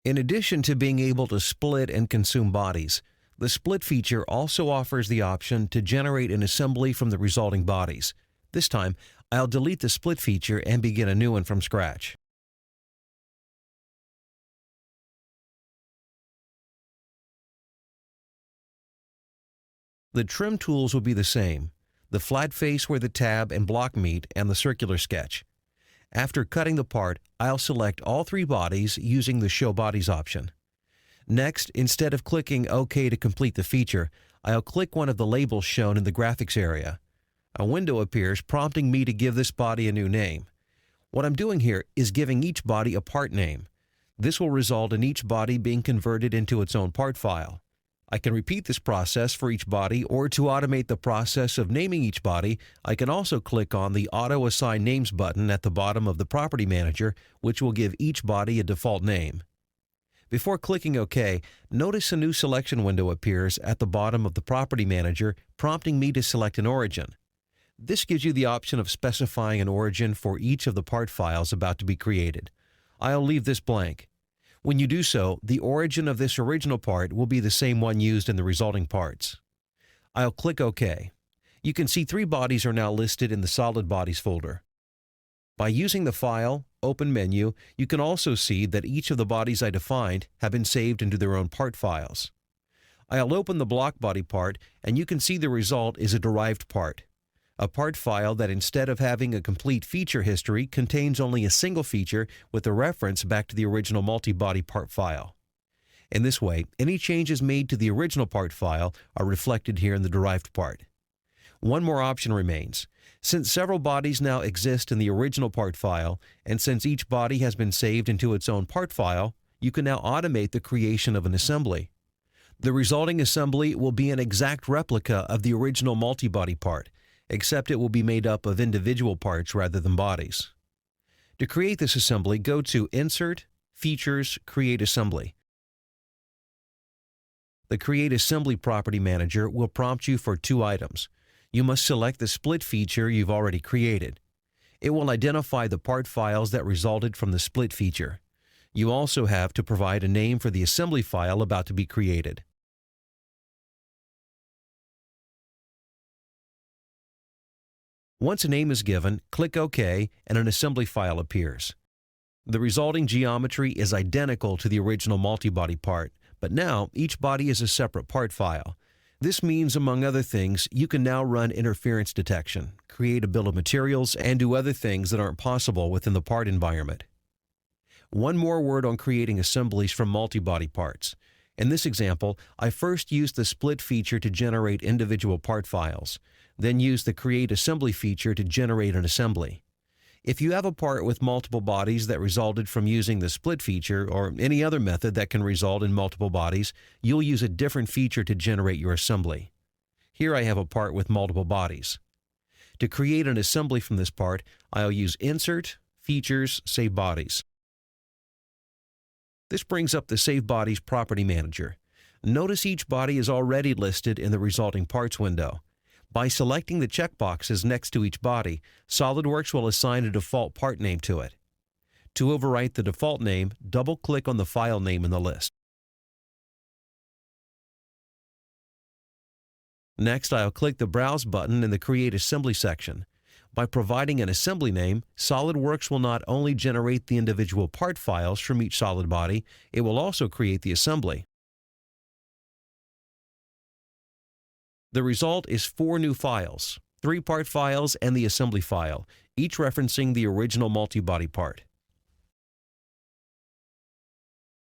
In addition to being able to split and consume bodies, the split feature also offers the option to generate an assembly from the resulting bodies. This time, I'll delete the split feature and begin a new one from scratch. The trim tools will be the same. The flat face where the tab and block meet and the circular sketch. After cutting the part, I'll select all three bodies using the Show Bodies option. Next, instead of clicking OK to complete the feature, I'll click one of the labels shown in the graphics area. A window appears prompting me to give this body a new name. What I'm doing here is giving each body a part name. This will result in each body being converted into its own part file. I can repeat this process for each body, or to automate the process of naming each body, I can also click on the Auto Assign Names button at the bottom of the Property Manager, which will give each body a default name. Before clicking OK, notice a new selection window appears at the bottom of the Property Manager, prompting me to select an origin. This gives you the option of specifying an origin for each of the part files about to be created. I'll leave this blank. When you do so, the origin of this original part will be the same one used in the resulting parts. I'll click OK. You can see three bodies are now listed in the Solid Bodies folder. By using the File, Open menu, you can also see that each of the bodies I defined have been saved into their own part files. I'll open the block body part, and you can see the result is a derived part. A part file that, instead of having a complete feature history, contains only a single feature with a reference back to the original multi-body part file. In this way, any changes made to the original part file are reflected here in the derived part. One more option remains. Since several bodies now exist in the original part file, and since each body has been saved into its own part file, you can now automate the creation of an assembly. The resulting assembly will be an exact replica of the original multi-body part, except it will be made up of individual parts rather than bodies. To create this assembly, go to Insert, Features, Create Assembly. The Create Assembly Property Manager will prompt you for two items. You must select the split feature you've already created. It will identify the part files that resulted from the split feature. You also have to provide a name for the assembly file about to be created. Once a name is given, click OK and an assembly file appears. The resulting geometry is identical to the original multi-body part, but now each body is a separate part file. This means, among other things, you can now run interference detection, create a bill of materials, and do other things that aren't possible within the part environment. One more word on creating assemblies from multi-body parts. In this example, I first used the split feature to generate individual part files, then used the Create Assembly feature to generate an assembly. If you have a part with multiple bodies that resulted from using the split feature or any other method that can result in multiple bodies, you'll use a different feature to generate your assembly. Here I have a part with multiple bodies. To create an assembly from this part, I'll use Insert, Features, Save Bodies. This brings up the Save Bodies Property Manager. Notice each body is already listed in the resulting parts window. By selecting the checkboxes next to each body, SolidWorks will assign a default part name to it. To overwrite the default name, double-click on the file name in the list. Next, I'll click the Browse button in the Create Assembly section. By providing an assembly name, SolidWorks will not only generate the individual part files from each solid body, it will also create the assembly. The result is 4 new files, 3 part files and the assembly file, each referencing the original multi-body part.